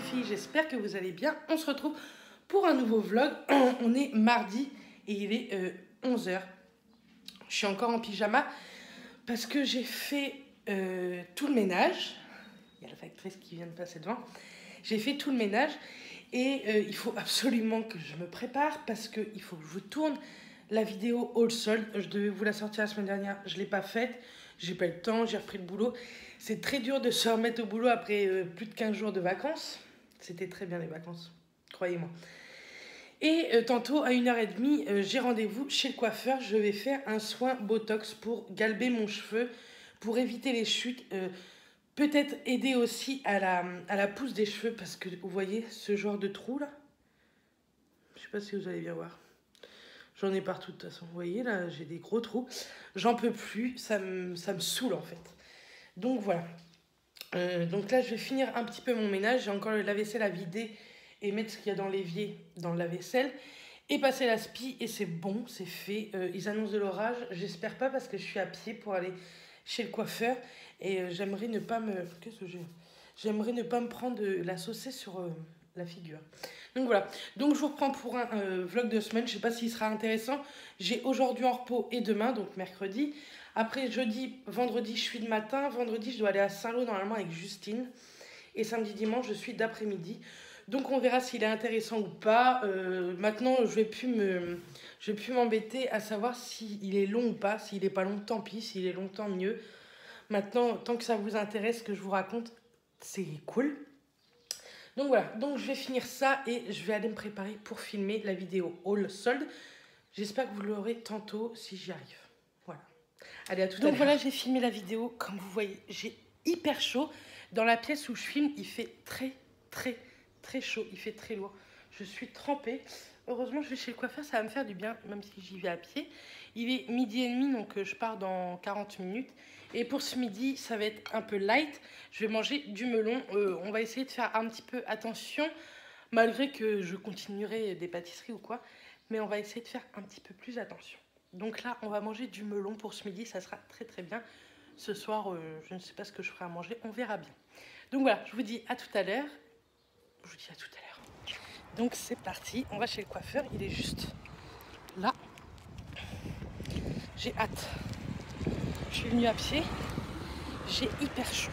filles, j'espère que vous allez bien. On se retrouve pour un nouveau vlog. On est mardi et il est 11 h. Je suis encore en pyjama parce que j'ai fait tout le ménage. Il y a la factrice qui vient de passer devant. J'ai fait tout le ménage et il faut absolument que je me prépare parce qu'il faut que je vous tourne la vidéo All Sold. Je devais vous la sortir la semaine dernière, je ne l'ai pas faite. J'ai pas eu le temps, j'ai repris le boulot. C'est très dur de se remettre au boulot après plus de 15 jours de vacances. C'était très bien les vacances, croyez-moi. Et tantôt à 1h30, j'ai rendez-vous chez le coiffeur. Je vais faire un soin Botox pour galber mon cheveu, pour éviter les chutes. Peut-être aider aussi à la pousse des cheveux parce que vous voyez ce genre de trou là. Je sais pas si vous allez bien voir. J'en ai partout de toute façon. Vous voyez là, j'ai des gros trous. J'en peux plus, ça me saoule en fait. Donc voilà. Donc là, je vais finir un petit peu mon ménage. J'ai encore le lave-vaisselle à vider et mettre ce qu'il y a dans l'évier dans le lave-vaisselle. Et passer la spie et c'est bon, c'est fait. Ils annoncent de l'orage. J'espère pas parce que je suis à pied pour aller chez le coiffeur. Et j'aimerais ne pas me... Qu'est-ce que j'ai ? J'aimerais ne pas me prendre la saucée sur la figure. Donc voilà. Donc je vous reprends pour un vlog de semaine. Je sais pas s'il sera intéressant. J'ai aujourd'hui en repos et demain, donc mercredi. Après jeudi, vendredi, je suis de matin. Vendredi, je dois aller à Saint-Lô normalement avec Justine. Et samedi, dimanche, je suis d'après-midi. Donc on verra s'il est intéressant ou pas. Maintenant, je vais plus m'embêter à savoir s'il est long ou pas. S'il n'est pas long, tant pis. S'il est long, tant mieux. Maintenant, tant que ça vous intéresse, que je vous raconte, c'est cool. Donc voilà, donc je vais finir ça et je vais aller me préparer pour filmer la vidéo All Sold. J'espère que vous l'aurez tantôt si j'y arrive. Voilà. Allez, à tout à l'heure. Donc voilà, j'ai filmé la vidéo. Comme vous voyez, j'ai hyper chaud. Dans la pièce où je filme, il fait très chaud. Il fait très lourd. Je suis trempée. Heureusement, je vais chez le coiffeur, ça va me faire du bien, même si j'y vais à pied. Il est 12h30, donc je pars dans 40 minutes. Et pour ce midi, ça va être un peu light. Je vais manger du melon. On va essayer de faire un petit peu attention, malgré que je continuerai des pâtisseries ou quoi. Mais on va essayer de faire un petit peu plus attention. Donc là, on va manger du melon pour ce midi. Ça sera très bien. Ce soir, je ne sais pas ce que je ferai à manger. On verra bien. Donc voilà, je vous dis à tout à l'heure. Je vous dis à tout à l'heure. Donc c'est parti. On va chez le coiffeur. Il est juste là. J'ai hâte. Je suis venue à pied. J'ai hyper chaud.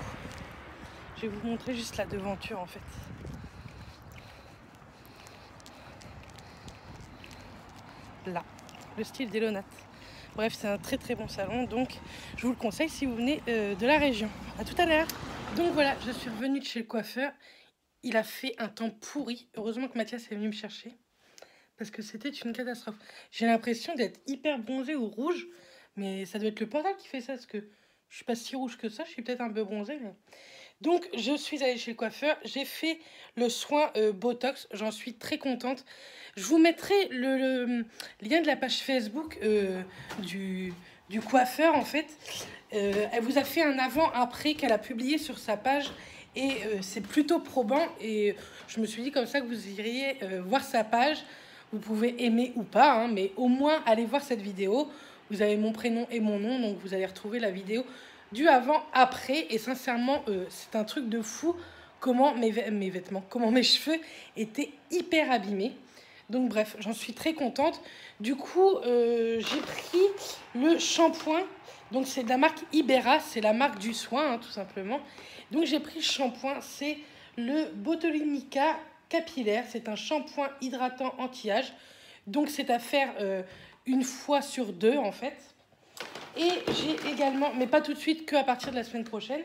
Je vais vous montrer juste la devanture en fait. Là, le style d'Elonat. Bref, c'est un très bon salon, donc je vous le conseille si vous venez de la région. À tout à l'heure. Donc voilà, je suis revenue de chez le coiffeur. Il a fait un temps pourri. Heureusement que Mathias est venu me chercher. Parce que c'était une catastrophe. J'ai l'impression d'être hyper bronzée ou rouge. Mais ça doit être le portable qui fait ça. Parce que je suis pas si rouge que ça. Je suis peut-être un peu bronzée. Mais... Donc, je suis allée chez le coiffeur. J'ai fait le soin Botox. J'en suis très contente. Je vous mettrai le lien de la page Facebook du coiffeur, en fait. Elle vous a fait un avant-après qu'elle a publié sur sa page. Et c'est plutôt probant. Et je me suis dit comme ça que vous iriez voir sa page. Vous pouvez aimer ou pas, hein, mais au moins allez voir cette vidéo. Vous avez mon prénom et mon nom. Donc, vous allez retrouver la vidéo du avant-après. Et sincèrement, c'est un truc de fou comment mes vêtements, comment mes cheveux étaient hyper abîmés. Donc bref, j'en suis très contente. Du coup, j'ai pris le shampoing. Donc c'est de la marque Ibera, c'est la marque du soin, hein, tout simplement. Donc j'ai pris le shampoing, c'est le Botulinica capillaire. C'est un shampoing hydratant anti-âge. Donc c'est à faire une fois sur 2 en fait. Et j'ai également, mais pas tout de suite, qu'à partir de la semaine prochaine.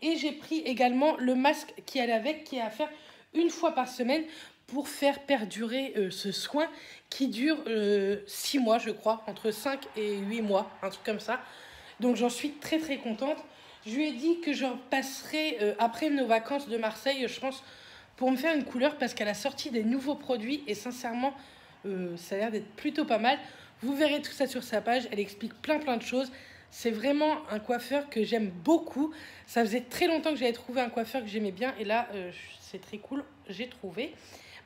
Et j'ai pris également le masque qui allait avec, qui est à faire une fois par semaine pour faire perdurer ce soin qui dure 6 mois, je crois, entre 5 et 8 mois, un truc comme ça. Donc j'en suis très contente. Je lui ai dit que j'en passerai après nos vacances de Marseille, je pense, pour me faire une couleur parce qu'elle a sorti des nouveaux produits et sincèrement, ça a l'air d'être plutôt pas mal. Vous verrez tout ça sur sa page, elle explique plein de choses. C'est vraiment un coiffeur que j'aime beaucoup. Ça faisait très longtemps que j'avais trouvé un coiffeur que j'aimais bien. Et là, c'est très cool, j'ai trouvé.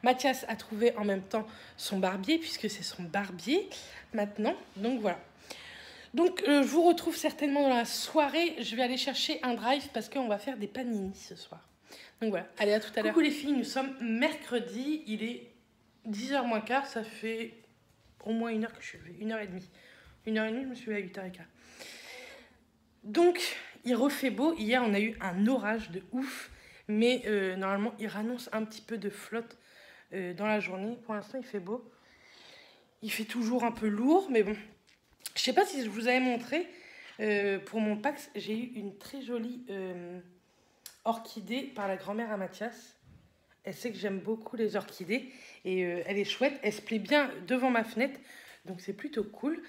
Mathias a trouvé en même temps son barbier, puisque c'est son barbier maintenant. Donc voilà. Donc je vous retrouve certainement dans la soirée. Je vais aller chercher un drive parce qu'on va faire des panini ce soir. Donc voilà, allez, à tout à l'heure. Coucou les filles, nous sommes mercredi, il est 10h moins quart, ça fait au moins 1 heure que je suis levée, 1h30. 1h30, je me suis levée à 8h15. Donc, il refait beau. Hier, on a eu un orage de ouf. Mais normalement, il annonce un petit peu de flotte dans la journée. Pour l'instant, il fait beau. Il fait toujours un peu lourd, mais bon. Je sais pas si je vous avais montré. Pour mon Pax, j'ai eu une très jolie orchidée par la grand-mère à Mathias. Elle sait que j'aime beaucoup les orchidées. Et elle est chouette. Elle se plaît bien devant ma fenêtre. Donc, c'est plutôt cool.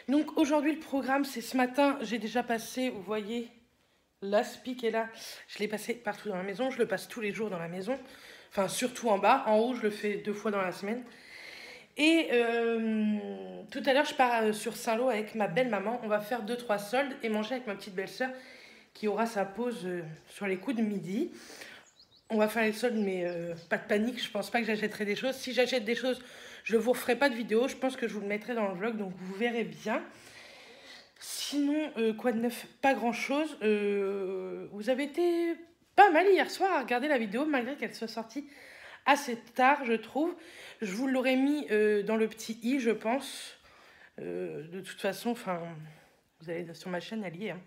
Donc aujourd'hui le programme c'est ce matin, j'ai déjà passé, vous voyez, l'aspi qui est là, je l'ai passé partout dans la maison, je le passe tous les jours dans la maison, enfin surtout en bas, en haut je le fais 2 fois dans la semaine. Et tout à l'heure je pars sur Saint-Lô avec ma belle-maman, on va faire 2-3 soldes et manger avec ma petite belle-sœur qui aura sa pause sur les coups de midi. On va faire les soldes mais pas de panique, je pense pas que j'achèterai des choses. Si j'achète des choses, je ne vous referai pas de vidéo, je pense que je vous le mettrai dans le vlog, donc vous verrez bien. Sinon, quoi de neuf? Pas grand-chose. Vous avez été pas mal hier soir à regarder la vidéo, malgré qu'elle soit sortie assez tard, je trouve. Je vous l'aurais mis dans le petit i, je pense. De toute façon, enfin, vous allez sur ma chaîne, elle y est. Hein.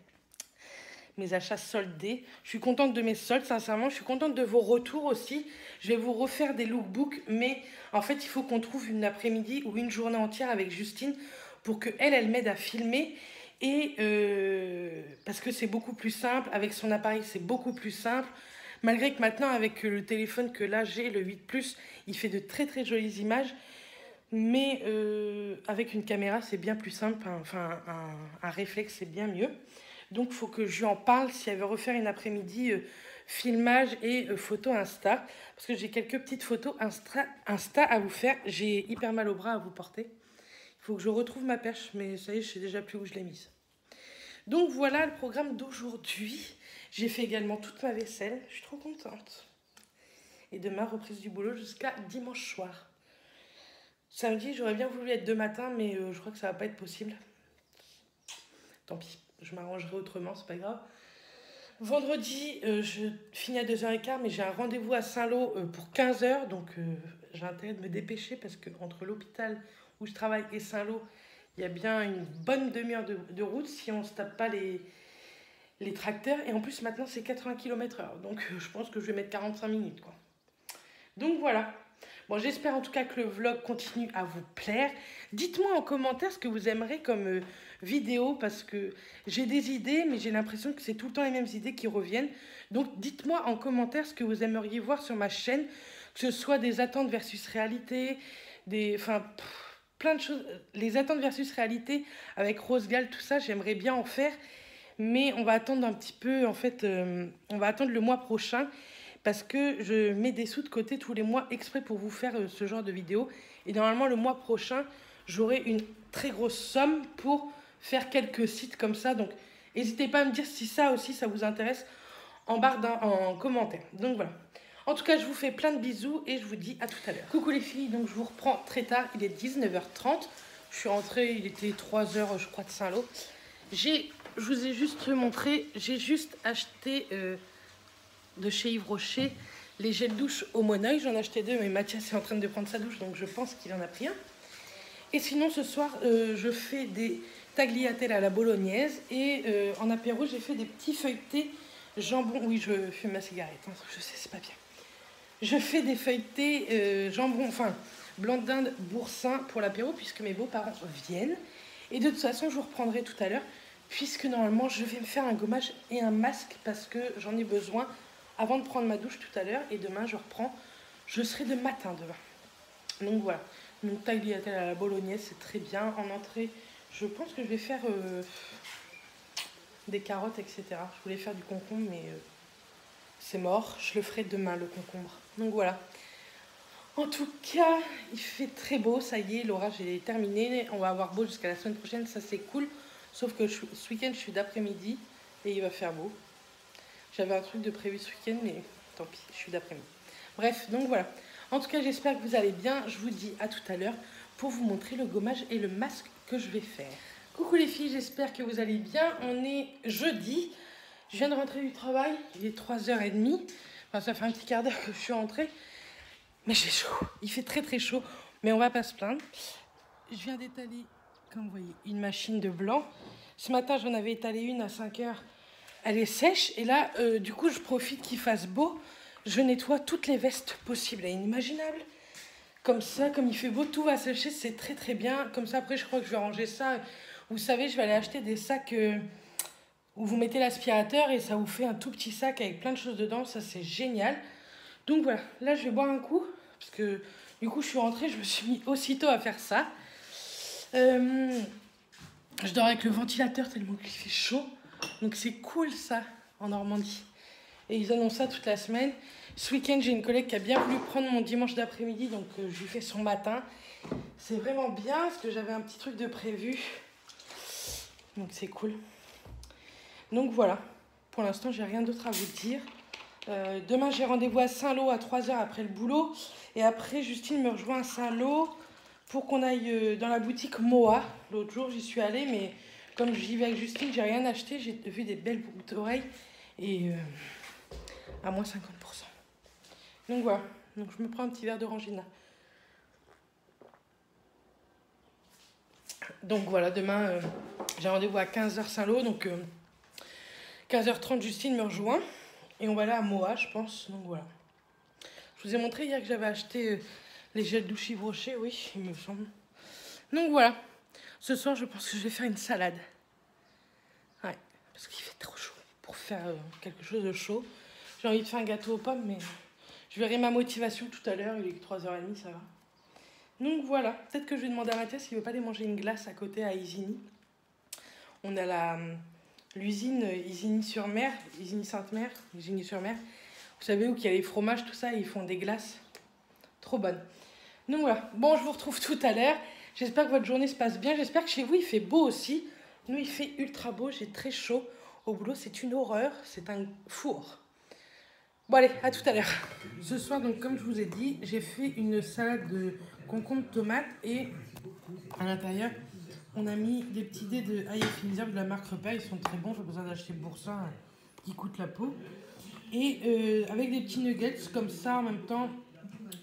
Mes achats soldés. Je suis contente de mes soldes, sincèrement. Je suis contente de vos retours aussi. Je vais vous refaire des lookbooks, mais en fait, il faut qu'on trouve une après-midi ou une journée entière avec Justine pour qu'elle m'aide à filmer. Et parce que c'est beaucoup plus simple. Avec son appareil, c'est beaucoup plus simple. Malgré que maintenant, avec le téléphone que là j'ai, le 8 Plus, il fait de très très jolies images. Mais avec une caméra, c'est bien plus simple. Enfin, un réflexe, c'est bien mieux. Donc, il faut que je lui en parle si elle veut refaire une après-midi filmage et photo Insta. Parce que j'ai quelques petites photos Insta à vous faire. J'ai hyper mal au bras à vous porter. Il faut que je retrouve ma perche, mais ça y est, je sais déjà plus où je l'ai mise. Donc, voilà le programme d'aujourd'hui. J'ai fait également toute ma vaisselle. Je suis trop contente. Et demain, reprise du boulot jusqu'à dimanche soir. Samedi, j'aurais bien voulu être de matin, mais je crois que ça va pas être possible. Tant pis. Je m'arrangerai autrement, c'est pas grave. Vendredi, je finis à 2h15, mais j'ai un rendez-vous à Saint-Lô pour 15h. Donc, j'ai intérêt de me dépêcher parce qu'entre l'hôpital où je travaille et Saint-Lô, il y a bien une bonne demi-heure de route si on ne se tape pas les tracteurs. Et en plus, maintenant, c'est 80 km/h. Donc, je pense que je vais mettre 45 minutes, quoi. Donc, voilà. Bon, j'espère en tout cas que le vlog continue à vous plaire. Dites-moi en commentaire ce que vous aimeriez comme vidéo parce que j'ai des idées, mais j'ai l'impression que c'est tout le temps les mêmes idées qui reviennent. Donc, dites-moi en commentaire ce que vous aimeriez voir sur ma chaîne, que ce soit des attentes versus réalité, plein de choses. Les attentes versus réalité avec Rose Gall, tout ça, j'aimerais bien en faire. Mais on va attendre un petit peu, en fait, on va attendre le mois prochain. Parce que je mets des sous de côté tous les mois exprès pour vous faire ce genre de vidéo. Et normalement, le mois prochain, j'aurai une très grosse somme pour faire quelques sites comme ça. Donc, n'hésitez pas à me dire si ça aussi, ça vous intéresse en barre en commentaire. Donc, voilà. En tout cas, je vous fais plein de bisous et je vous dis à tout à l'heure. Coucou les filles, donc je vous reprends très tard. Il est 19h30. Je suis rentrée, il était 3h, je crois, de Saint-Lô. Je vous ai juste montré, j'ai juste acheté... de chez Yves Rocher, les gels douche au Moneuil. J'en ai acheté 2, mais Mathias est en train de prendre sa douche, donc je pense qu'il en a pris un. Et sinon, ce soir, je fais des tagliatelles à la bolognaise. Et en apéro, j'ai fait des petits feuilletés jambon. Oui, je fume ma cigarette, hein, je sais, c'est pas bien. Je fais des feuilletés jambon, enfin, blanc d'Inde boursin pour l'apéro, puisque mes beaux-parents viennent. Et de toute façon, je vous reprendrai tout à l'heure, puisque normalement, je vais me faire un gommage et un masque, parce que j'en ai besoin avant de prendre ma douche tout à l'heure. Et demain, je reprends. Je serai de matin demain. Donc voilà. Donc tagliatelle à la bolognaise, c'est très bien. En entrée, je pense que je vais faire des carottes, etc. Je voulais faire du concombre, mais c'est mort. Je le ferai demain, le concombre. Donc voilà. En tout cas, il fait très beau. Ça y est, l'orage est terminé. On va avoir beau jusqu'à la semaine prochaine. Ça, c'est cool. Sauf que ce week-end, je suis d'après-midi et il va faire beau. J'avais un truc de prévu ce week-end, mais tant pis, je suis d'après-midi. Bref, donc voilà. En tout cas, j'espère que vous allez bien. Je vous dis à tout à l'heure pour vous montrer le gommage et le masque que je vais faire. Coucou les filles, j'espère que vous allez bien. On est jeudi. Je viens de rentrer du travail. Il est 3h30. Enfin, ça fait un petit quart d'heure que je suis rentrée. Mais j'ai chaud. Il fait très très chaud. Mais on va pas se plaindre. Je viens d'étaler, comme vous voyez, une machine de blanc. Ce matin, j'en avais étalé une à 5 heures. Elle est sèche. Et là, du coup, je profite qu'il fasse beau. Je nettoie toutes les vestes possibles et inimaginables. Comme ça, comme il fait beau, tout va sécher. C'est très très bien. Comme ça, après, je crois que je vais ranger ça. Vous savez, je vais aller acheter des sacs où vous mettez l'aspirateur et ça vous fait un tout petit sac avec plein de choses dedans. Ça, c'est génial. Donc voilà, là, je vais boire un coup. Parce que du coup, je suis rentrée, je me suis mis aussitôt à faire ça. Je dors avec le ventilateur tellement qu'il fait chaud. Donc c'est cool ça, en Normandie. Et ils annoncent ça toute la semaine. Ce week-end, j'ai une collègue qui a bien voulu prendre mon dimanche d'après-midi. Donc je lui fais son matin. C'est vraiment bien parce que j'avais un petit truc de prévu. Donc c'est cool. Donc voilà, pour l'instant, j'ai rien d'autre à vous dire. Demain, j'ai rendez-vous à Saint-Lô à 3 h après le boulot. Et après, Justine me rejoint à Saint-Lô pour qu'on aille dans la boutique Moa. L'autre jour, j'y suis allée, mais comme j'y vais avec Justine, j'ai rien acheté. J'ai vu des belles boucles d'oreilles et à moins 50%. Donc voilà, donc je me prends un petit verre d'orangina. Donc voilà, demain, j'ai rendez-vous à 15 h Saint-Lô. Donc 15 h 30, Justine me rejoint. Et on va aller à Moa, je pense. Donc voilà. Je vous ai montré hier que j'avais acheté les gels douche Yves Rocher, oui, il me semble. Donc voilà. Ce soir, je pense que je vais faire une salade. Ouais, parce qu'il fait trop chaud pour faire quelque chose de chaud. J'ai envie de faire un gâteau aux pommes, mais je verrai ma motivation tout à l'heure. Il est que 3 h 30, ça va. Donc voilà. Peut-être que je vais demander à Mathias s'il ne veut pas aller manger une glace à côté à Isigny. On a l'usine Isigny-sur-Mer, Isigny-Sainte-Mère, Isigny-sur-Mer. Vous savez où il y a les fromages, tout ça, et ils font des glaces trop bonnes. Donc voilà, bon, je vous retrouve tout à l'heure. J'espère que votre journée se passe bien. J'espère que chez vous, il fait beau aussi. Nous, il fait ultra beau, j'ai très chaud. Au boulot, c'est une horreur, c'est un four. Bon allez, à tout à l'heure. Ce soir, donc comme je vous ai dit, j'ai fait une salade de concombre tomate et à l'intérieur, on a mis des petits dés de ail finissable de la marque Repas. Ils sont très bons, j'ai besoin d'acheter Boursin qui coûte la peau. Et avec des petits nuggets comme ça en même temps,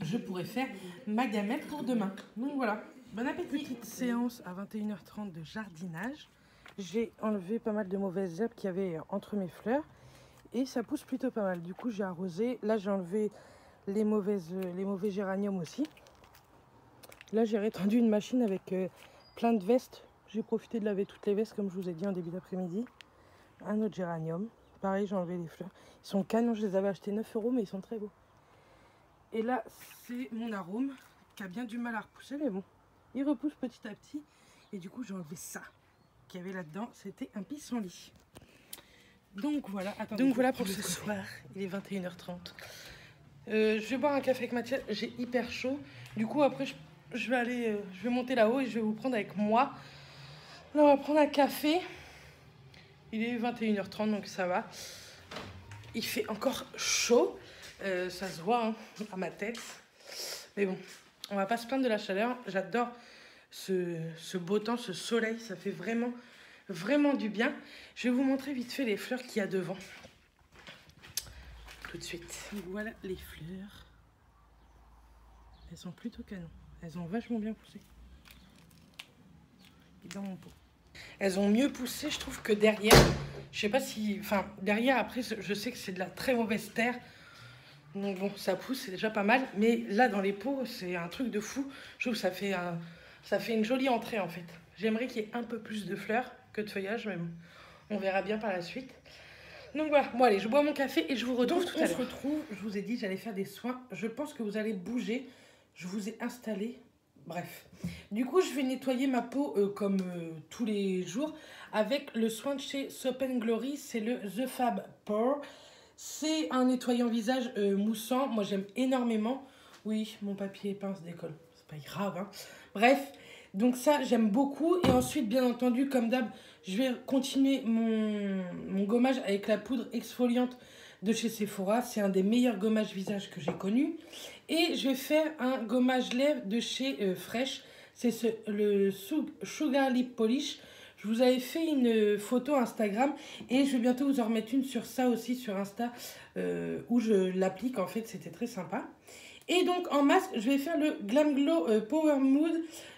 je pourrais faire ma gamelle pour demain. Donc voilà, bon appétit. Petite séance à 21 h 30 de jardinage. J'ai enlevé pas mal de mauvaises herbes qu'il y avait entre mes fleurs. Et ça pousse plutôt pas mal. Du coup, j'ai arrosé. Là, j'ai enlevé les mauvais géraniums aussi. Là, j'ai rétendu une machine avec plein de vestes. J'ai profité de laver toutes les vestes, comme je vous ai dit en début d'après-midi. Un autre géranium. Pareil, j'ai enlevé les fleurs. Ils sont canons, je les avais achetés 9 €, mais ils sont très beaux. Et là, c'est mon arôme qui a bien du mal à repousser, mais bon, il repousse petit à petit. Et du coup, j'ai enlevé ça qu'il y avait là-dedans. C'était un pissenlit. Donc voilà, attendez, donc voilà pour ce soir. Il est 21 h 30. Je vais boire un café avec Mathias. J'ai hyper chaud. Du coup, après, je vais monter là-haut et je vais vous prendre avec moi. Là, on va prendre un café. Il est 21 h 30, donc ça va. Il fait encore chaud. Ça se voit hein, à ma tête. Mais bon, on va pas se plaindre de la chaleur. J'adore ce beau temps, ce soleil. Ça fait vraiment, vraiment du bien. Je vais vous montrer vite fait les fleurs qu'il y a devant. Tout de suite. Donc voilà les fleurs. Elles sont plutôt canon. Elles ont vachement bien poussé. Et dans mon pot. Elles ont mieux poussé, je trouve, que derrière. Je sais pas si... Enfin, derrière, après, je sais que c'est de la très mauvaise terre. Donc bon, ça pousse, c'est déjà pas mal. Mais là, dans les pots, c'est un truc de fou. Je trouve que ça fait une jolie entrée, en fait. J'aimerais qu'il y ait un peu plus de fleurs que de feuillage, mais bon, on verra bien par la suite. Donc voilà, bon allez, je bois mon café et je vous retrouve tout à l'heure. On se retrouve, je vous ai dit, j'allais faire des soins. Je pense que vous allez bouger. Je vous ai installé. Bref. Du coup, je vais nettoyer ma peau comme tous les jours avec le soin de chez Soap & Glory. C'est le The Fab Pore. C'est un nettoyant visage moussant. Moi, j'aime énormément. Oui, mon papier pince décolle. C'est pas grave, hein. Bref, donc ça, j'aime beaucoup. Et ensuite, bien entendu, comme d'hab, je vais continuer mon gommage avec la poudre exfoliante de chez Sephora. C'est un des meilleurs gommages visage que j'ai connu. Et je vais faire un gommage lèvres de chez Fresh. C'est le Sugar Lip Polish. Je vous avais fait une photo Instagram et je vais bientôt vous en remettre une sur ça aussi sur Insta où je l'applique en fait, c'était très sympa. Et donc en masque, je vais faire le Glam Glow Power Mood,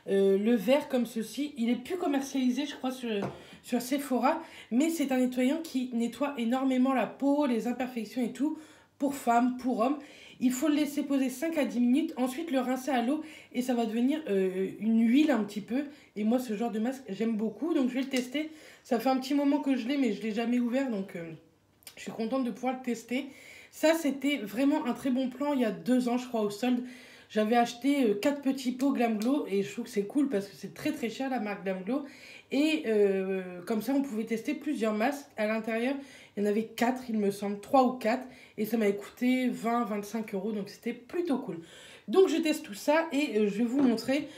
le vert comme ceci. Il est plus commercialisé je crois sur Sephora, mais c'est un nettoyant qui nettoie énormément la peau, les imperfections et tout, pour femmes, pour hommes. Il faut le laisser poser 5 à 10 minutes, ensuite le rincer à l'eau et ça va devenir une huile un petit peu. Et moi ce genre de masque j'aime beaucoup, donc je vais le tester. Ça fait un petit moment que je l'ai mais je ne l'ai jamais ouvert, donc je suis contente de pouvoir le tester. Ça c'était vraiment un très bon plan il y a 2 ans je crois au solde. J'avais acheté 4 petits pots Glam Glow et je trouve que c'est cool parce que c'est très très cher la marque Glam Glow. Et comme ça on pouvait tester plusieurs masques à l'intérieur. Il y en avait 4 il me semble, 3 ou 4. Et ça m'avait coûté 20-25 euros, donc c'était plutôt cool. Donc je teste tout ça et je vais vous montrer.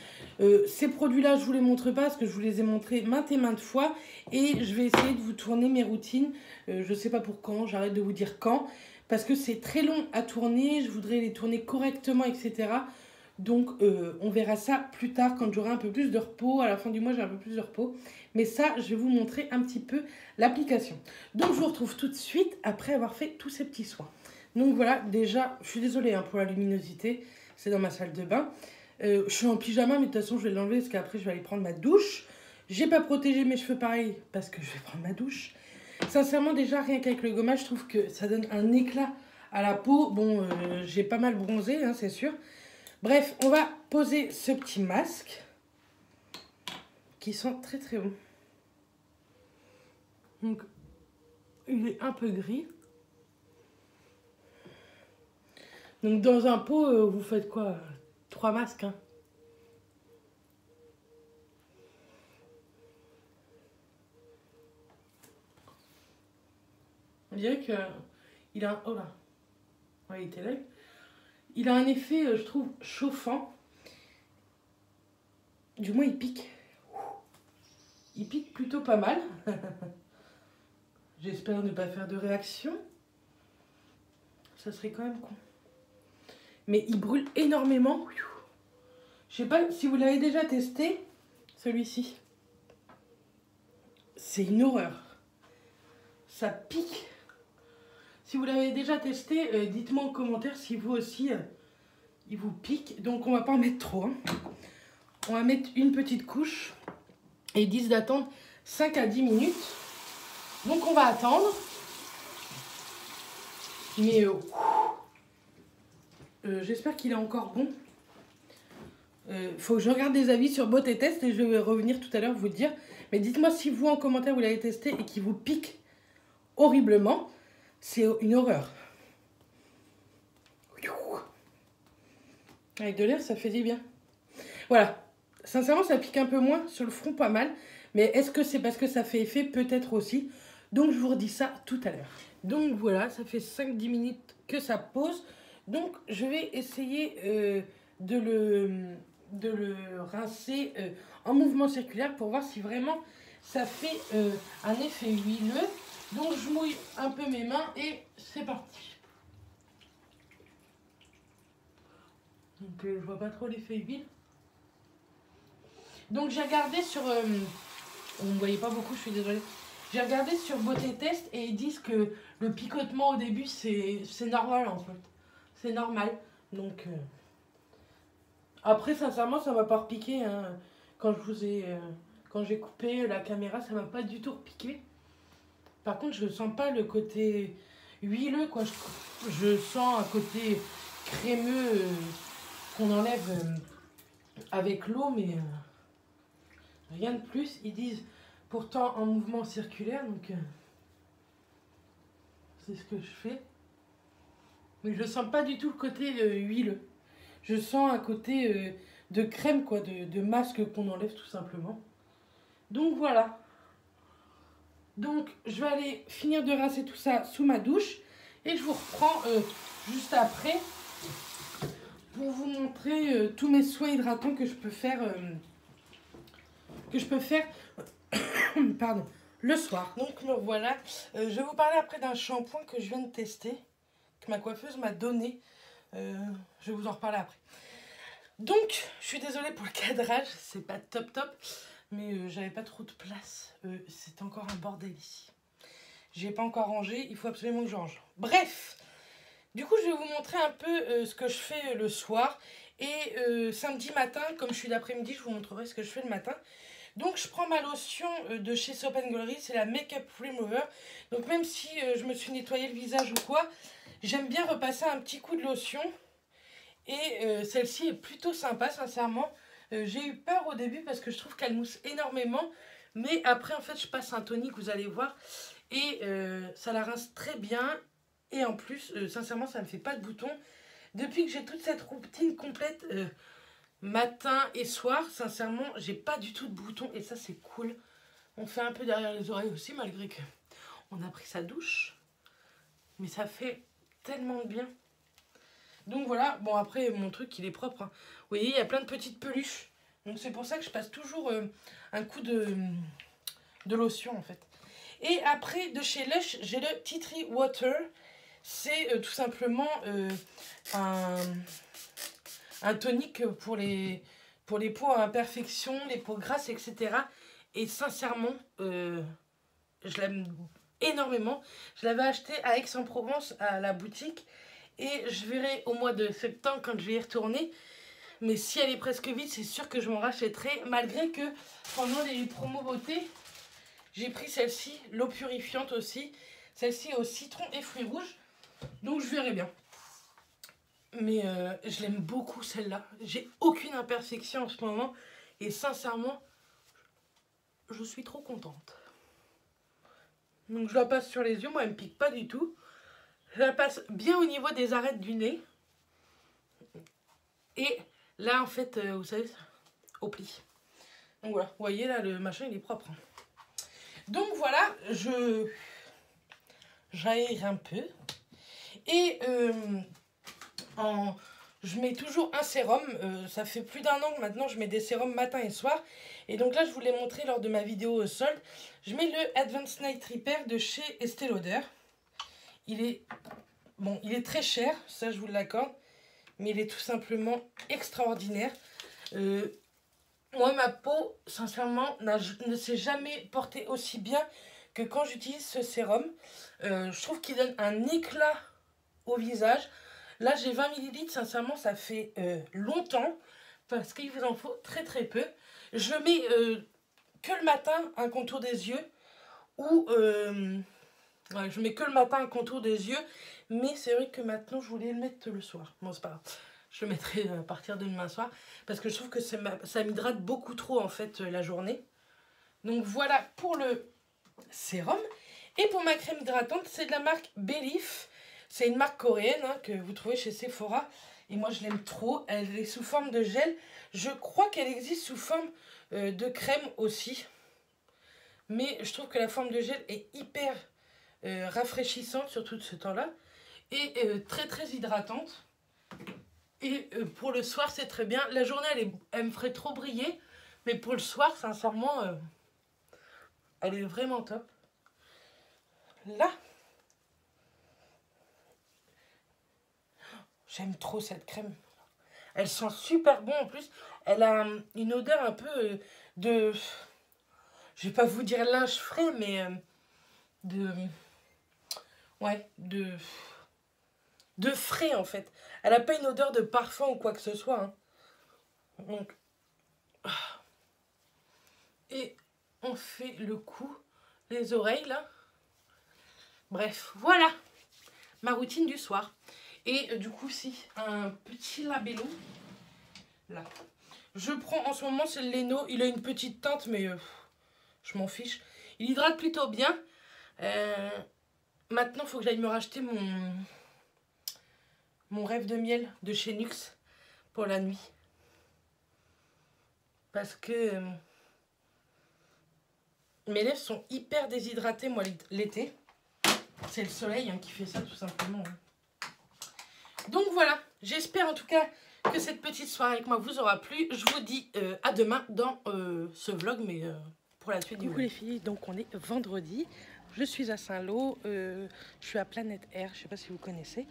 Ces produits-là, je ne vous les montre pas parce que je vous les ai montrés maintes et maintes fois. Et je vais essayer de vous tourner mes routines. Je ne sais pas pour quand, j'arrête de vous dire quand. Parce que c'est très long à tourner, je voudrais les tourner correctement, etc. Donc on verra ça plus tard quand j'aurai un peu plus de repos. À la fin du mois, j'ai un peu plus de repos. Mais ça, je vais vous montrer un petit peu l'application. Donc je vous retrouve tout de suite après avoir fait tous ces petits soins. Donc voilà, déjà, je suis désolée hein, pour la luminosité. C'est dans ma salle de bain. Je suis en pyjama, mais de toute façon, je vais l'enlever parce qu'après, je vais aller prendre ma douche. J'ai pas protégé mes cheveux pareil parce que je vais prendre ma douche. Sincèrement, déjà, rien qu'avec le gommage, je trouve que ça donne un éclat à la peau. Bon, j'ai pas mal bronzé, hein, c'est sûr. Bref, on va poser ce petit masque qui sent très très bon. Donc, il est un peu gris. Donc, dans un pot, vous faites quoi? 3 masques, hein. On dirait qu'il a un... Oh là. Ouais, il était là. Il a un effet, je trouve, chauffant. Du moins, il pique. Il pique plutôt pas mal. J'espère ne pas faire de réaction. Ça serait quand même con. Mais il brûle énormément. Je sais pas si vous l'avez déjà testé, celui-ci. C'est une horreur. Ça pique. Si vous l'avez déjà testé, dites-moi en commentaire si vous aussi, il vous pique. Donc on va pas en mettre trop. Hein. On va mettre une petite couche. Et ils disent d'attendre 5 à 10 minutes. Donc on va attendre. Mais j'espère qu'il est encore bon. Faut que je regarde des avis sur Beauté Test et je vais revenir tout à l'heure vous dire. Mais dites-moi si vous en commentaire vous l'avez testé et qu'il vous pique horriblement. C'est une horreur. Avec de l'air, ça fait du bien. Voilà. Sincèrement, ça pique un peu moins. Sur le front, pas mal. Mais est-ce que c'est parce que ça fait effet? Peut-être aussi. Donc, je vous redis ça tout à l'heure. Donc, voilà. Ça fait 5-10 minutes que ça pose. Donc, je vais essayer de le rincer en mouvement circulaire pour voir si vraiment ça fait un effet huileux. Donc, je mouille un peu mes mains et c'est parti. Donc, je vois pas trop l'effet huile. Donc, j'ai regardé sur... vous ne voyez pas beaucoup, je suis désolée. J'ai regardé sur Beauté Test et ils disent que le picotement au début, c'est normal en fait. C'est normal. Donc, après, sincèrement, ça m'a pas repiqué. Hein. Quand j'ai coupé la caméra, ça m'a pas du tout repiqué. Par contre, je ne sens pas le côté huileux, quoi. Je sens un côté crémeux qu'on enlève avec l'eau, mais rien de plus. Ils disent pourtant en mouvement circulaire, donc c'est ce que je fais. Mais je ne sens pas du tout le côté huileux. Je sens un côté de crème, quoi, de masque qu'on enlève tout simplement. Donc voilà. Donc je vais aller finir de rincer tout ça sous ma douche. Et je vous reprends juste après pour vous montrer tous mes soins hydratants que je peux faire, pardon, le soir. Donc me voilà. Je vais vous parler après d'un shampoing que je viens de tester, que ma coiffeuse m'a donné. Je vais vous en reparler après. Donc, je suis désolée pour le cadrage, c'est pas top top. mais j'avais pas trop de place. C'est encore un bordel ici. J'ai pas encore rangé, il faut absolument que je range. Bref, du coup, je vais vous montrer un peu ce que je fais le soir. Et samedi matin, comme je suis d'après-midi, je vous montrerai ce que je fais le matin. Donc, je prends ma lotion de chez Soap & Glory, c'est la Makeup Remover. Donc, même si je me suis nettoyé le visage ou quoi, j'aime bien repasser un petit coup de lotion. Et celle-ci est plutôt sympa, sincèrement. J'ai eu peur au début parce que je trouve qu'elle mousse énormément. Mais après, en fait, je passe un tonique, vous allez voir. Et ça la rince très bien. Et en plus, sincèrement, ça ne me fait pas de boutons. Depuis que j'ai toute cette routine complète, matin et soir, sincèrement, j'ai pas du tout de boutons. Et ça, c'est cool. On fait un peu derrière les oreilles aussi, malgré que on a pris sa douche. Mais ça fait tellement de bien. Donc voilà, bon après, mon truc, il est propre. Hein. Vous voyez, il y a plein de petites peluches. Donc c'est pour ça que je passe toujours un coup de lotion, en fait. Et après, de chez Lush, j'ai le Tea Tree Water. C'est tout simplement un tonique pour les peaux à imperfection, les peaux grasses, etc. Et sincèrement, je l'aime énormément. Je l'avais acheté à Aix-en-Provence, à la boutique. Et je verrai au mois de septembre quand je vais y retourner. Mais si elle est presque vide, c'est sûr que je m'en rachèterai. Malgré que pendant les promos beauté, j'ai pris celle-ci, l'eau purifiante aussi. Celle-ci au citron et fruits rouges. Donc je verrai bien. Mais je l'aime beaucoup celle-là. J'ai aucune imperfection en ce moment. Et sincèrement, je suis trop contente. Donc je la passe sur les yeux. Moi, elle ne me pique pas du tout. Je la passe bien au niveau des arêtes du nez. Et là, en fait, vous savez, au pli. Donc voilà, vous voyez là, le machin, il est propre. Donc voilà, j'aère un peu. Et je mets toujours un sérum. Ça fait plus d'1 an que maintenant, je mets des sérums matin et soir. Et donc là, je vous l'ai montré lors de ma vidéo solde. Je mets le Advanced Night Repair de chez Estée Lauder. Il est très cher, ça je vous l'accorde. Mais il est tout simplement extraordinaire. Moi, ma peau, sincèrement, ne s'est jamais portée aussi bien que quand j'utilise ce sérum. Je trouve qu'il donne un éclat au visage. Là, j'ai 20 ml, sincèrement, ça fait longtemps parce qu'il vous en faut très très peu. Je mets que le matin un contour des yeux ou... ouais, je mets que le matin un contour des yeux, mais c'est vrai que maintenant, je voulais le mettre le soir. Bon, c'est pas grave. Je le mettrai à partir de demain soir parce que je trouve que ça m'hydrate beaucoup trop en fait la journée. Donc voilà pour le sérum. Et pour ma crème hydratante, c'est de la marque Belif. C'est une marque coréenne hein, que vous trouvez chez Sephora. Et moi je l'aime trop. Elle est sous forme de gel. Je crois qu'elle existe sous forme de crème aussi. Mais je trouve que la forme de gel est hyper rafraîchissante surtout de ce temps-là. Et très très hydratante. Et pour le soir, c'est très bien. La journée, elle me ferait trop briller. Mais pour le soir, sincèrement, elle est vraiment top. Là, j'aime trop cette crème. Elle sent super bon en plus. Elle a une odeur un peu de... Je vais pas vous dire linge frais, mais de... Ouais, de frais en fait. Elle n'a pas une odeur de parfum ou quoi que ce soit. Hein. Donc... Et on fait le cou, les oreilles là. Bref, voilà ma routine du soir. Et du coup, si, un petit labello. Là. Je prends en ce moment, c'est le Leno. Il a une petite teinte, mais je m'en fiche. Il hydrate plutôt bien. Maintenant, il faut que j'aille me racheter mon rêve de miel de chez Nuxe pour la nuit. Parce que mes lèvres sont hyper déshydratées, moi, l'été. C'est le soleil hein, qui fait ça, tout simplement. Donc voilà, j'espère en tout cas que cette petite soirée avec moi vous aura plu. Je vous dis à demain dans ce vlog, mais pour la suite du vlog. Coucou les filles, donc on est vendredi. Je suis à Saint-Lô, je suis à Planète Air, je ne sais pas si vous connaissez.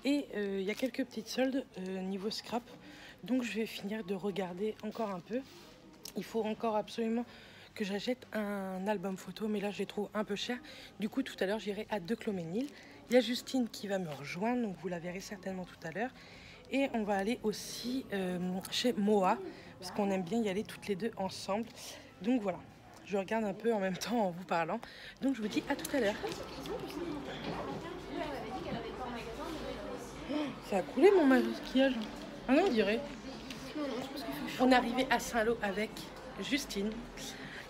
Et il y a quelques petites soldes niveau scrap. Donc je vais finir de regarder encore un peu. Il faut encore absolument que j'achète un album photo, mais là je les trouve un peu chers. Du coup tout à l'heure j'irai à Decloménil. Il y a Justine qui va me rejoindre, donc vous la verrez certainement tout à l'heure. Et on va aller aussi chez Moa, parce qu'on aime bien y aller toutes les deux ensemble. Donc voilà, je regarde un peu en même temps en vous parlant. Donc je vous dis à tout à l'heure. Oh, ça a coulé mon maquillage. Ah non, on dirait. On est arrivé à Saint-Lô avec Justine.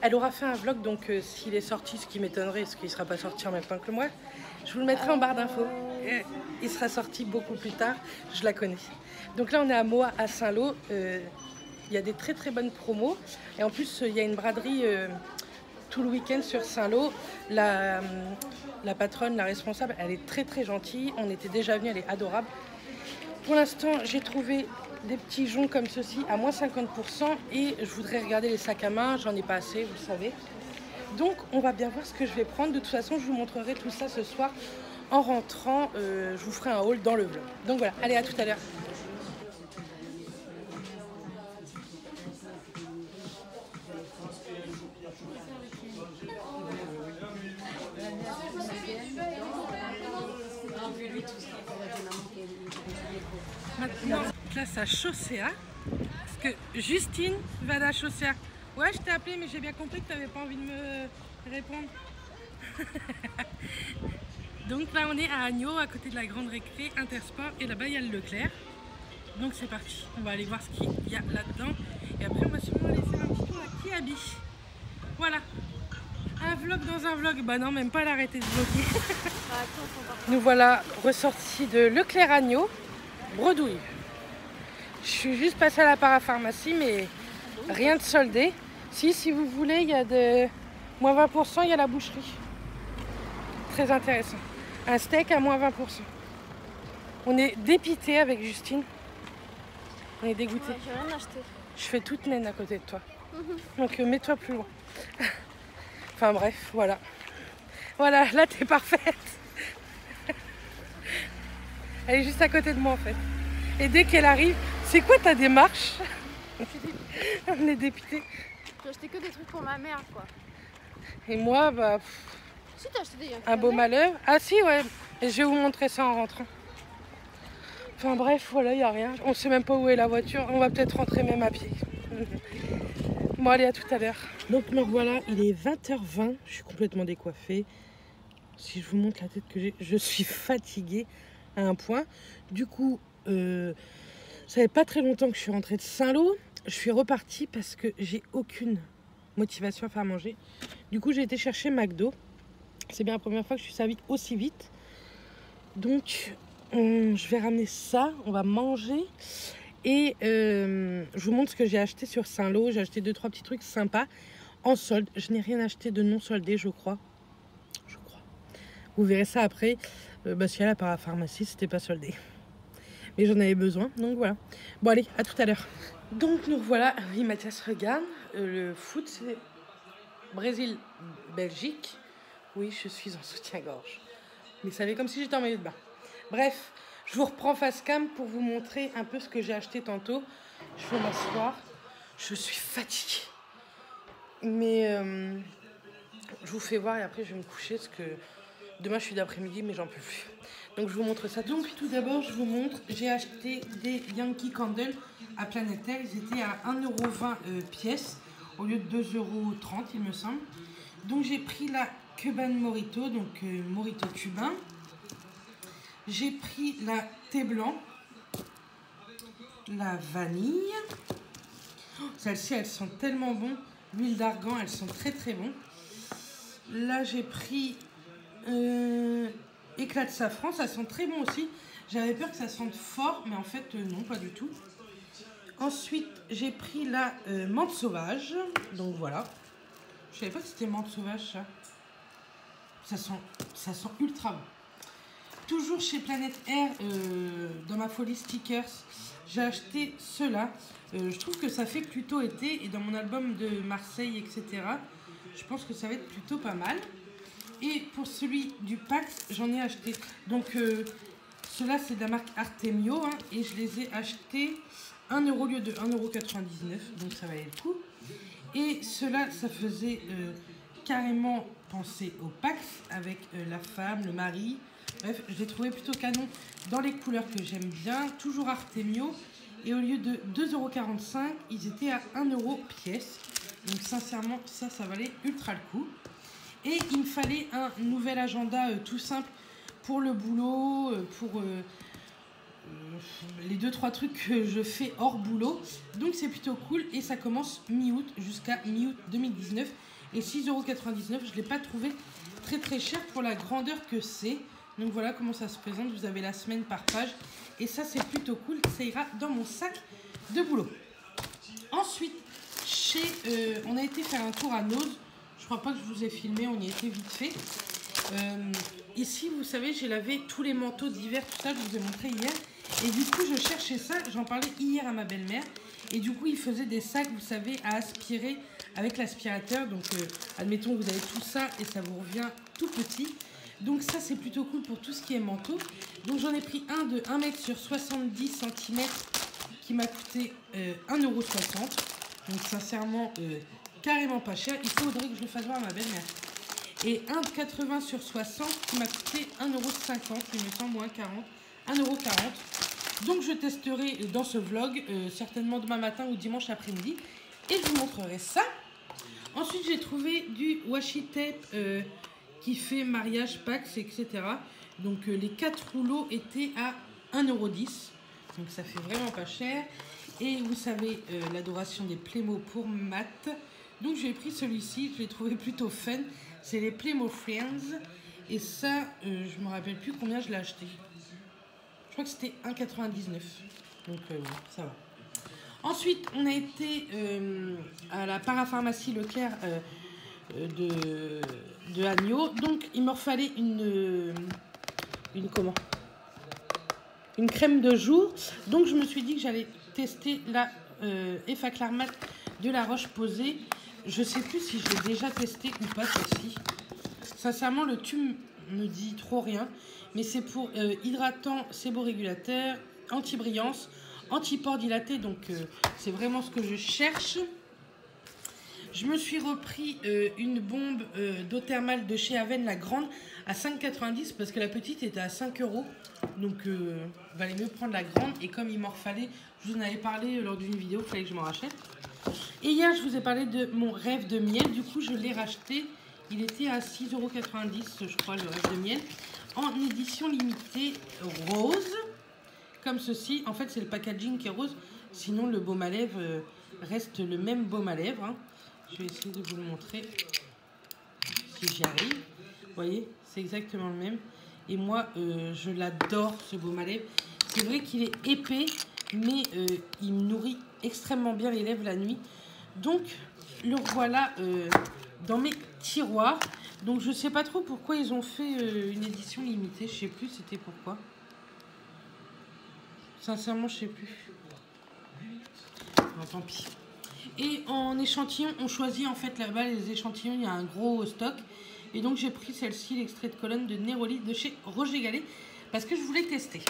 Elle aura fait un vlog, donc s'il est sorti, ce qui m'étonnerait, parce qu'il ne sera pas sorti en même temps que moi, je vous le mettrai en barre d'infos. Il sera sorti beaucoup plus tard, je la connais. Donc là, on est à Moa, à Saint-Lô. Il y a des très très bonnes promos. Et en plus, il y a une braderie tout le week-end sur Saint-Lô. La patronne, la responsable, elle est très très gentille. On était déjà venus, elle est adorable. Pour l'instant, j'ai trouvé des petits joncs comme ceci à moins 50%. Et je voudrais regarder les sacs à main. J'en ai pas assez, vous le savez. Donc, on va bien voir ce que je vais prendre. De toute façon, je vous montrerai tout ça ce soir. En rentrant, je vous ferai un haul dans le vlog. Donc voilà, allez, à tout à l'heure. Maintenant, place à Chaussea, parce que Justine va à la Chaussea. Ouais, je t'ai appelé, mais j'ai bien compris que tu n'avais pas envie de me répondre. Donc là, on est à Agneau, à côté de la Grande Récré, Intersport, et là-bas, il y a le Leclerc. Donc c'est parti, on va aller voir ce qu'il y a là-dedans. Et après, on va sûrement aller faire un petit tour à Kiabi. Voilà. Un vlog dans un vlog. Bah non, même pas l'arrêter de vlogger. Nous voilà ressortis de Leclerc Agneau, Bredouille. Je suis juste passée à la parapharmacie, mais rien de soldé. Si vous voulez, il y a de moins 20%, il y a la boucherie. Très intéressant. Un steak à moins 20%. On est dépité avec Justine. On est dégoûté. Ouais, j'ai rien acheté. Je fais toute naine à côté de toi. Donc mets-toi plus loin. Enfin bref, voilà. Voilà, là t'es parfaite. Elle est juste à côté de moi en fait. Et dès qu'elle arrive, c'est quoi ta démarche? On est dépité. J'ai acheté que des trucs pour ma mère quoi. Et moi, bah... Si t'as acheté des Yankee un beau malheur. Ah si, ouais. Et je vais vous montrer ça en rentrant. Enfin bref, voilà, il n'y a rien. On sait même pas où est la voiture. On va peut-être rentrer même à pied. Bon, allez, à tout à l'heure. Donc me voilà, il est 20h20. Je suis complètement décoiffée. Si je vous montre la tête que j'ai, je suis fatiguée à un point. Du coup, ça fait pas très longtemps que je suis rentrée de Saint-Lô. Je suis repartie parce que j'ai aucune motivation à faire manger. Du coup, j'ai été chercher McDo. C'est bien la première fois que je suis servie aussi vite. Donc, je vais ramener ça. On va manger. Et je vous montre ce que j'ai acheté sur Saint-Lô. J'ai acheté 2-3 petits trucs sympas en solde. Je n'ai rien acheté de non soldé, je crois. Vous verrez ça après. Si à la parapharmacie, c'était pas soldé. Mais j'en avais besoin, donc voilà. Bon, allez, à tout à l'heure. Donc, nous voilà. Oui, Mathias regarde. Le foot, c'est Brésil-Belgique. Oui, je suis en soutien-gorge. Mais ça fait comme si j'étais en maillot de bain. Bref, je vous reprends face cam pour vous montrer un peu ce que j'ai acheté tantôt. Je vais m'asseoir. Je suis fatiguée. Mais je vous fais voir et après je vais me coucher parce que demain je suis d'après-midi mais j'en peux plus. Donc je vous montre ça. Donc tout d'abord je vous montre, j'ai acheté des Yankee Candle à Planétaire. Ils étaient à 1,20 € pièce au lieu de 2,30 € il me semble. Donc j'ai pris la Cuban Morito, donc Morito cubain. J'ai pris la thé blanc, la vanille. Oh, celles-ci, elles sont tellement bonnes. L'huile d'argan, elles sont très très bonnes. Là, j'ai pris éclat de safran. Ça sent très bon aussi. J'avais peur que ça sente fort, mais en fait, non, pas du tout. Ensuite, j'ai pris la menthe sauvage. Donc voilà. Je savais pas que c'était menthe sauvage, ça. Ça sent ultra bon. Toujours chez Planète Air, dans ma folie stickers, j'ai acheté ceux-là. Je trouve que ça fait plutôt été. Et dans mon album de Marseille, etc., je pense que ça va être plutôt pas mal. Et pour celui du Pax, j'en ai acheté. Donc, ceux-là, c'est de la marque Artemio. Hein, et je les ai achetés 1 € au lieu de 1,99 €. Donc, ça valait le coup. Et cela, ça faisait carrément penser au Pax avec la femme, le mari. Bref, je l'ai trouvé plutôt canon dans les couleurs que j'aime bien. Toujours Artemio. Et au lieu de 2,45 €, ils étaient à 1 € pièce. Donc sincèrement, ça valait ultra le coup. Et il me fallait un nouvel agenda tout simple pour le boulot, pour les 2-3 trucs que je fais hors boulot. Donc c'est plutôt cool et ça commence mi-août jusqu'à mi-août 2019. Et 6,99 €, je ne l'ai pas trouvé très cher pour la grandeur que c'est. Donc voilà comment ça se présente. Vous avez la semaine par page. Et ça c'est plutôt cool. Ça ira dans mon sac de boulot. Ensuite, on a été faire un tour à Nose. Je crois pas que je vous ai filmé, on y était vite fait. Ici, vous savez, j'ai lavé tous les manteaux d'hiver, tout ça, je vous ai montré hier. Et du coup, je cherchais ça, j'en parlais hier à ma belle-mère. Et du coup, il faisait des sacs, vous savez, à aspirer avec l'aspirateur. Donc, admettons, vous avez tout ça et ça vous revient tout petit. Donc ça, c'est plutôt cool pour tout ce qui est manteau. Donc, j'en ai pris un de 1 m sur 70 cm qui m'a coûté 1,60 €. Donc, sincèrement, carrément pas cher. Il faudrait que je le fasse voir à ma belle-mère. Et un de 80 sur 60 qui m'a coûté 1,50 €, il me semble, moins 40, 1,40 €. Donc je testerai dans ce vlog, certainement demain matin ou dimanche après-midi. Et je vous montrerai ça. Ensuite, j'ai trouvé du washi tape qui fait mariage, Pax, etc. Donc les 4 rouleaux étaient à 1,10 €. Donc ça fait vraiment pas cher. Et vous savez, l'adoration des Playmo pour maths. Donc j'ai pris celui-ci, je l'ai trouvé plutôt fun. C'est les Playmo Friends. Et ça, je me rappelle plus combien je l'ai acheté. Je crois que c'était 1,99 €. Donc ça va. Ensuite, on a été à la parapharmacie Leclerc de Agneau. Donc il me fallait une crème de jour. Donc je me suis dit que j'allais tester la Effaclar Matte de La Roche-Posay. Je sais plus si je l'ai déjà testé ou pas celle-ci. Sincèrement, le tube me dit trop rien. Mais c'est pour hydratant, séborégulateur, anti-brillance, anti-pores dilaté. Donc c'est vraiment ce que je cherche. Je me suis repris une bombe d'eau thermale de chez Aven, la grande, à 5,90 € parce que la petite était à 5 €. Donc il valait mieux prendre la grande. Et comme il m'en fallait, je vous en avais parlé lors d'une vidéo, il fallait que je m'en rachète. Et hier, je vous ai parlé de mon rêve de miel. Du coup, je l'ai racheté. Il était à 6,90 €, je crois, le rêve de miel. En édition limitée rose. Comme ceci. En fait, c'est le packaging qui est rose. Sinon, le baume à lèvres reste le même baume à lèvres. Hein. Je vais essayer de vous le montrer. Si j'y arrive. Vous voyez, c'est exactement le même. Et moi, je l'adore, ce baume à lèvres. C'est vrai qu'il est épais, mais il me nourrit extrêmement bien les lèvres la nuit. Donc, le voilà dans mes tiroirs. Donc, je sais pas trop pourquoi ils ont fait une édition limitée. Je sais plus c'était pourquoi. Sincèrement, je sais plus. Non, tant pis. Et en échantillon, on choisit en fait là-bas les échantillons. Il y a un gros stock. Et donc, j'ai pris celle-ci, l'extrait de colonne de Neroli de chez Roger Gallet. Parce que je voulais tester.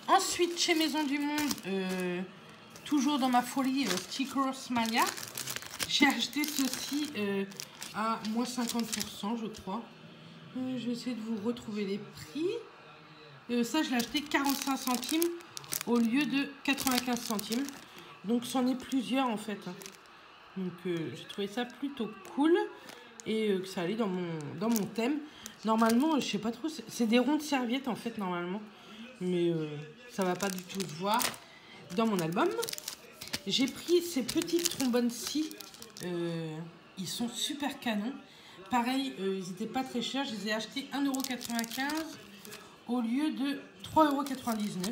Ensuite, chez Maison du Monde, toujours dans ma folie Stickers Mania, j'ai acheté ceci à moins 50%, je crois. Je vais essayer de vous retrouver les prix. Ça, je l'ai acheté 45 centimes au lieu de 95 centimes. Donc, c'en est plusieurs en fait. Donc, j'ai trouvé ça plutôt cool et que ça allait dans mon thème. Normalement, je sais pas trop, c'est des ronds de serviettes en fait, normalement. Mais ça va pas du tout se voir dans mon album. J'ai pris ces petites trombones-ci. Ils sont super canons. Pareil, ils n'étaient pas très chers. Je les ai achetés 1,95 € au lieu de 3,99 €.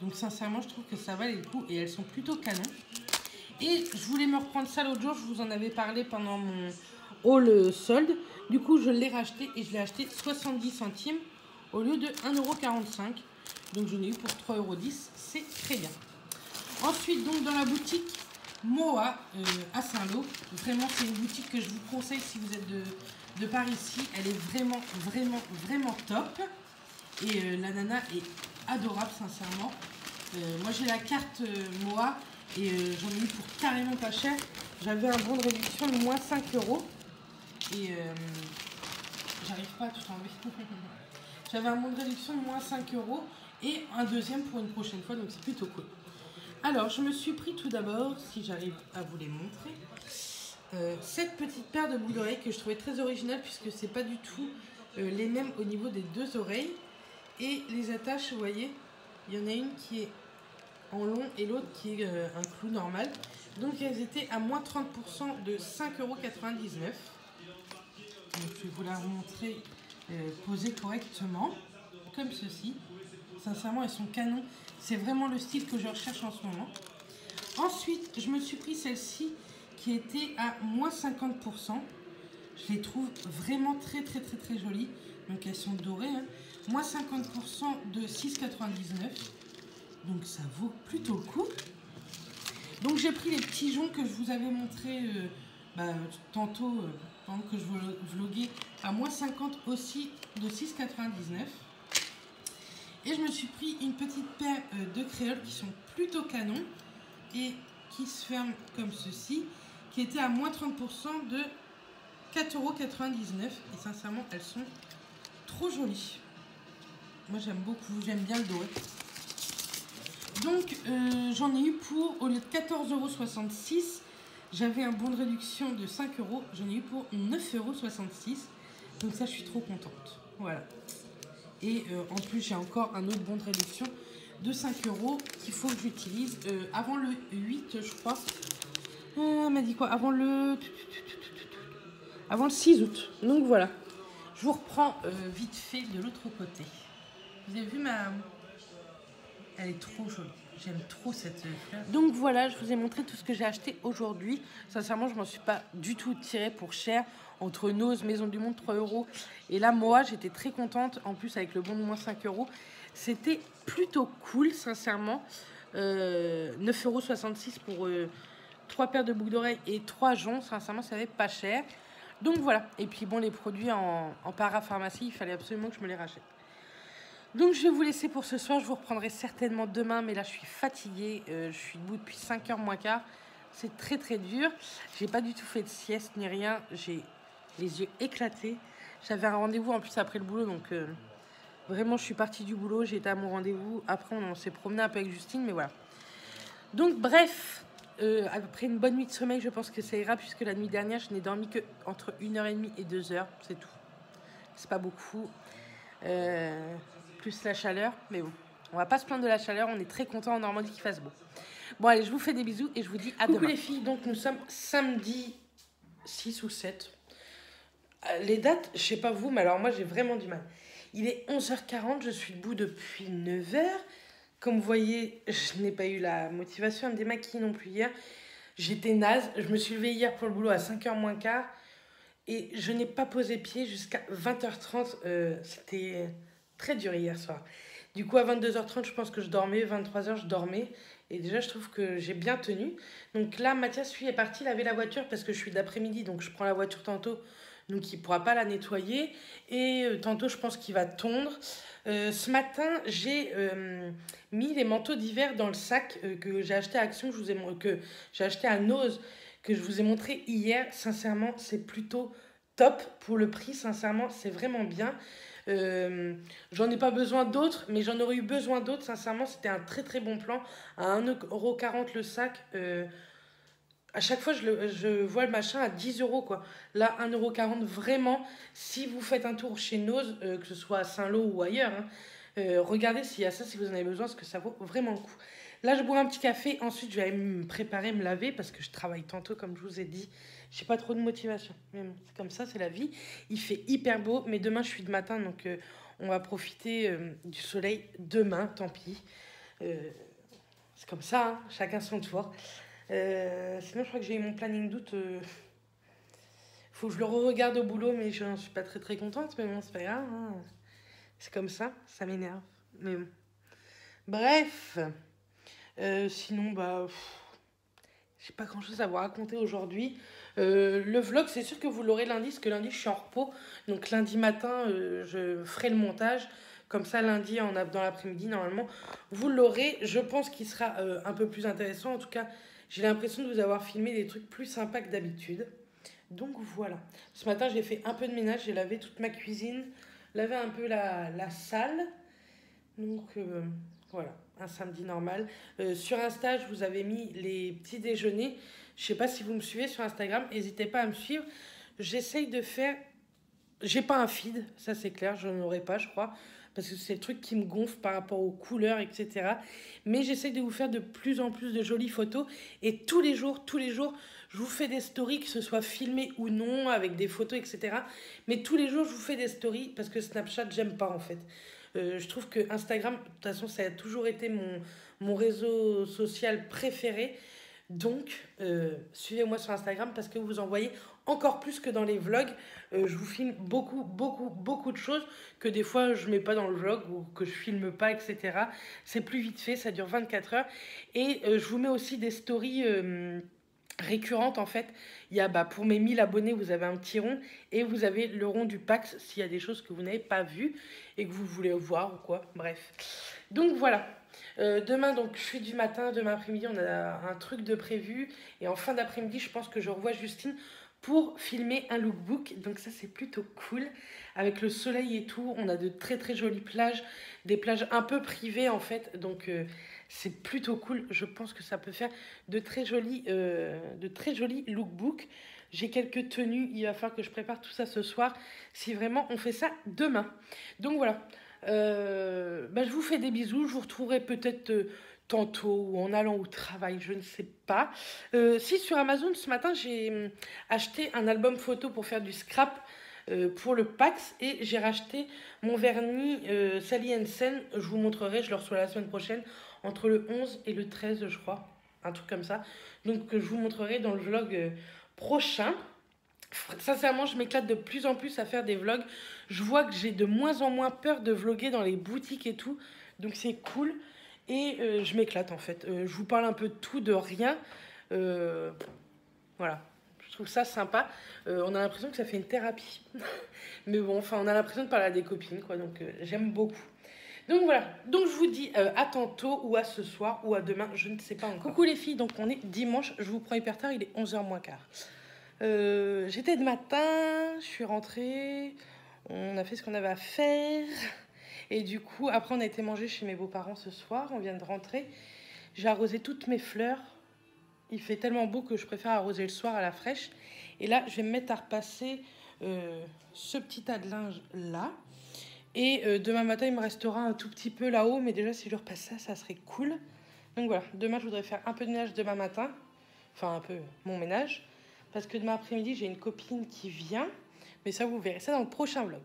Donc sincèrement, je trouve que ça valait le coup. Et elles sont plutôt canons. Et je voulais me reprendre ça l'autre jour. Je vous en avais parlé pendant mon haul solde. Du coup, je l'ai racheté et je l'ai acheté 70 centimes au lieu de 1,45 €. Donc j'en ai eu pour 3,10 €, c'est très bien. Ensuite, donc dans la boutique Moa à Saint-Lô, vraiment c'est une boutique que je vous conseille si vous êtes de par ici. Elle est vraiment top. Et la nana est adorable, sincèrement. Moi j'ai la carte Moa et j'en ai eu pour carrément pas cher. J'avais un bon de réduction de moins 5 €. Et j'arrive pas à tout enlever. J'avais un bon de réduction de moins 5 € et un deuxième pour une prochaine fois, donc c'est plutôt cool. Alors, je me suis pris tout d'abord, si j'arrive à vous les montrer, cette petite paire de boucles d'oreilles que je trouvais très originale puisque c'est pas du tout les mêmes au niveau des deux oreilles. Et les attaches, vous voyez, il y en a une qui est en long et l'autre qui est un clou normal. Donc elles étaient à moins 30% de 5,99 €. Donc je vais vous la remontrer posée correctement, comme ceci. Sincèrement, elles sont canons. C'est vraiment le style que je recherche en ce moment. Ensuite, je me suis pris celle-ci qui était à moins 50%. Je les trouve vraiment très jolies. Donc elles sont dorées. Hein. Moins 50% de 6,99 €. Donc ça vaut plutôt le coup. Donc j'ai pris les petits joncs que je vous avais montré tantôt pendant que je vloguais à moins 50 aussi de 6,99 €. Et je me suis pris une petite paire de créoles qui sont plutôt canons et qui se ferment comme ceci, qui était à moins 30% de 4,99 €. Et sincèrement, elles sont trop jolies. Moi j'aime beaucoup, j'aime bien le doré. Donc j'en ai eu pour, au lieu de 14,66 €, j'avais un bon de réduction de 5 €, j'en ai eu pour 9,66 €. Donc ça, je suis trop contente. Voilà. Et en plus, j'ai encore un autre bon de réduction de 5 € qu'il faut que j'utilise avant le 8, je crois. Elle m'a dit quoi? Avant le 6 août. Donc voilà. Je vous reprends vite fait de l'autre côté. Vous avez vu ma... Elle est trop jolie. J'aime trop cette fleur. Donc voilà, je vous ai montré tout ce que j'ai acheté aujourd'hui. Sincèrement, je m'en suis pas du tout tirée pour cher. Entre Nose, Maison du Monde, 3 €. Et là, moi, j'étais très contente. En plus, avec le bon de moins 5 €. C'était plutôt cool, sincèrement. 9,66 € pour 3 paires de boucles d'oreilles et 3 joncs. Sincèrement, ça avait pas cher. Donc voilà. Et puis bon, les produits en parapharmacie, il fallait absolument que je me les rachète. Donc je vais vous laisser pour ce soir, je vous reprendrai certainement demain, mais là je suis fatiguée, je suis debout depuis 5h moins quart, c'est très dur, j'ai pas du tout fait de sieste ni rien, j'ai les yeux éclatés, j'avais un rendez-vous en plus après le boulot, donc vraiment je suis partie du boulot, j'ai été à mon rendez-vous, après on s'est promené un peu avec Justine, mais voilà. Donc bref, après une bonne nuit de sommeil, je pense que ça ira, puisque la nuit dernière je n'ai dormi que entre 1h30 et 2h, c'est tout, c'est pas beaucoup. Plus la chaleur, mais bon, on va pas se plaindre de la chaleur, on est très content en Normandie qu'il fasse beau. Bon allez, je vous fais des bisous et je vous dis à demain. Coucou les filles, donc nous sommes samedi 6 ou 7. Les dates, je sais pas vous, mais alors moi j'ai vraiment du mal. Il est 11h40, je suis debout depuis 9h. Comme vous voyez, je n'ai pas eu la motivation à me démaquiller non plus hier. J'étais naze, je me suis levée hier pour le boulot à 5h moins quart. Et je n'ai pas posé pied jusqu'à 20h30, c'était... très dur hier soir. Du coup, à 22h30, je pense que je dormais. 23h, je dormais. Et déjà, je trouve que j'ai bien tenu. Donc là, Mathias, lui, est parti laver la voiture parce que je suis d'après-midi. Donc, je prends la voiture tantôt. Donc, il ne pourra pas la nettoyer. Et tantôt, je pense qu'il va tondre. Ce matin, j'ai mis les manteaux d'hiver dans le sac que j'ai acheté à Action, que j'ai acheté à Nose, que je vous ai montré hier. Sincèrement, c'est plutôt top pour le prix. Sincèrement, c'est vraiment bien. J'en ai pas besoin d'autres, mais j'en aurais eu besoin d'autres. Sincèrement, c'était un très bon plan. À 1,40 € le sac. À chaque fois, je vois le machin à 10 € quoi. Là, 1,40 € vraiment. Si vous faites un tour chez Nose, que ce soit à Saint-Lô ou ailleurs, hein, regardez s'il y a ça, si vous en avez besoin, parce que ça vaut vraiment le coup. Là, je bois un petit café. Ensuite, je vais aller me préparer, me laver, parce que je travaille tantôt, comme je vous ai dit. J'ai pas trop de motivation. Mais bon, c'est comme ça, c'est la vie. Il fait hyper beau, mais demain, je suis de matin, donc on va profiter du soleil demain, tant pis. C'est comme ça, hein, chacun son tour. Sinon, je crois que j'ai eu mon planning d'août. Faut que je le re-regarde au boulot, mais je ne suis pas très contente. Mais bon, c'est pas grave. Hein. C'est comme ça m'énerve. Mais bon. Bref. Sinon, j'ai pas grand chose à vous raconter aujourd'hui. Le vlog, c'est sûr que vous l'aurez lundi, parce que lundi, je suis en repos. Donc, lundi matin, je ferai le montage. Comme ça, lundi, dans l'après-midi, normalement, vous l'aurez. Je pense qu'il sera un peu plus intéressant. En tout cas, J'ai l'impression de vous avoir filmé des trucs plus sympas que d'habitude. Donc voilà. Ce matin, j'ai fait un peu de ménage. J'ai lavé toute ma cuisine, lavé un peu la salle. Donc voilà, un samedi normal. Sur Insta, je vous avais mis les petits déjeuners. Je sais pas si vous me suivez sur Instagram. N'hésitez pas à me suivre. J'essaye de faire... J'ai pas un feed, ça c'est clair. Je n'en aurai pas, je crois. Parce que c'est le truc qui me gonfle par rapport aux couleurs, etc. Mais j'essaye de vous faire de plus en plus de jolies photos. Et tous les jours, je vous fais des stories, que ce soit filmé ou non, avec des photos, etc. Mais tous les jours, je vous fais des stories parce que Snapchat, j'aime pas en fait. Je trouve que Instagram, de toute façon, ça a toujours été mon réseau social préféré. Donc, suivez-moi sur Instagram parce que vous en voyez encore plus que dans les vlogs. Je vous filme beaucoup de choses que des fois je mets pas dans le vlog ou que je filme pas, etc. C'est plus vite fait, ça dure 24 heures. Et je vous mets aussi des stories récurrentes en fait. Il y a pour mes 1000 abonnés, vous avez un petit rond et vous avez le rond du Pax s'il y a des choses que vous n'avez pas vues et que vous voulez voir ou quoi. Bref. Donc voilà. Demain, donc je suis du matin, demain après-midi, on a un truc de prévu. Et en fin d'après-midi, je pense que je revois Justine pour filmer un lookbook. Donc ça, c'est plutôt cool. Avec le soleil et tout, on a de très jolies plages. Des plages un peu privées en fait. Donc c'est plutôt cool. Je pense que ça peut faire de très jolis lookbooks. J'ai quelques tenues. Il va falloir que je prépare tout ça ce soir. Si vraiment on fait ça demain. Donc voilà. Je vous fais des bisous. Je vous retrouverai peut-être tantôt ou en allant au travail, je ne sais pas. Si sur Amazon ce matin j'ai acheté un album photo pour faire du scrap pour le Pax et j'ai racheté mon vernis Sally Hansen. Je vous montrerai, je le reçois la semaine prochaine entre le 11 et le 13 je crois, un truc comme ça. Donc je vous montrerai dans le vlog prochain. Sincèrement, je m'éclate de plus en plus à faire des vlogs. Je vois que j'ai de moins en moins peur de vlogger dans les boutiques et tout. Donc c'est cool. Et je m'éclate en fait. Je vous parle un peu de tout, de rien. Voilà. Je trouve ça sympa. On a l'impression que ça fait une thérapie. Mais bon, enfin, on a l'impression de parler à des copines, quoi. Donc j'aime beaucoup. Donc voilà. Donc je vous dis à tantôt ou à ce soir ou à demain. Je ne sais pas encore. Coucou les filles. Donc on est dimanche. Je vous prends hyper tard. Il est 11h moins quart. J'étais de matin, je suis rentrée, on a fait ce qu'on avait à faire. Et du coup, après, on a été manger chez mes beaux-parents ce soir. On vient de rentrer. J'ai arrosé toutes mes fleurs. Il fait tellement beau que je préfère arroser le soir à la fraîche. Et là, je vais me mettre à repasser ce petit tas de linge là. Et demain matin, il me restera un tout petit peu là-haut. Mais déjà, si je repasse ça, ça serait cool. Donc voilà, demain, je voudrais faire un peu de ménage demain matin. Enfin, un peu mon ménage. Parce que demain après-midi, j'ai une copine qui vient. Mais ça, vous verrez ça dans le prochain vlog.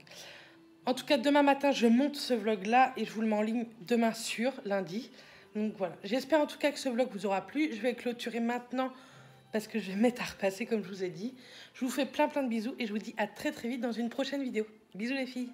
En tout cas, demain matin, je monte ce vlog-là et je vous le mets en ligne demain sur lundi. Donc voilà. J'espère en tout cas que ce vlog vous aura plu. Je vais clôturer maintenant parce que je vais me mettre à repasser comme je vous ai dit. Je vous fais plein de bisous et je vous dis à très vite dans une prochaine vidéo. Bisous les filles.